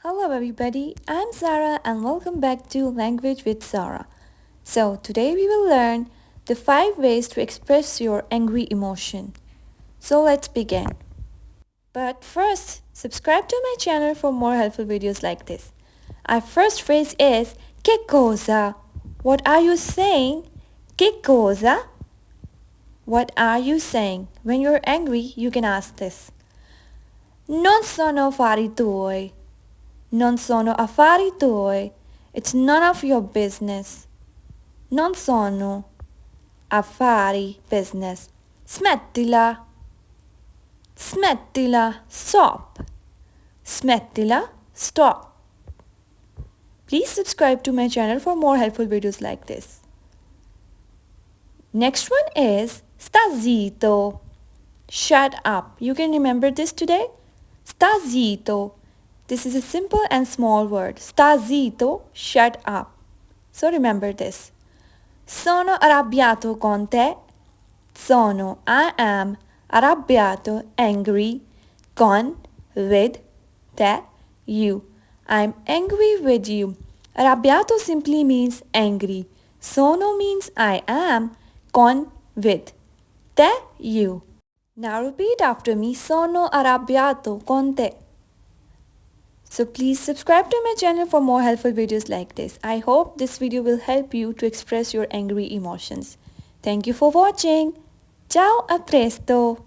Hello everybody, I'm Zara and welcome back to Language with Zara. So today we will learn the 5 ways to express your angry emotion. So let's begin. But first, subscribe to my channel for more helpful videos like this. Our first phrase is che cosa? What are you saying? Che cosa? What are you saying? When you're angry, you can ask this. Non sono affari tuoi. Non sono affari tuoi. It's none of your business. Non sono affari business. Smettila. Smettila. Stop. Smettila. Stop. Please subscribe to my channel for more helpful videos like this. Next one is sta zitto. Shut up. You can remember this today? Sta zitto. This is a simple and small word. Sta zitto, shut up. So remember this. Sono arrabbiato con te. I am arrabbiato, angry, con, with, te, you. I'm angry with you. Arrabbiato simply means angry. Sono means I am, con, with, te, you. Now repeat after me. Sono arrabbiato con te. So please subscribe to my channel for more helpful videos like this. I hope this video will help you to express your angry emotions. Thank you for watching. Ciao, a presto!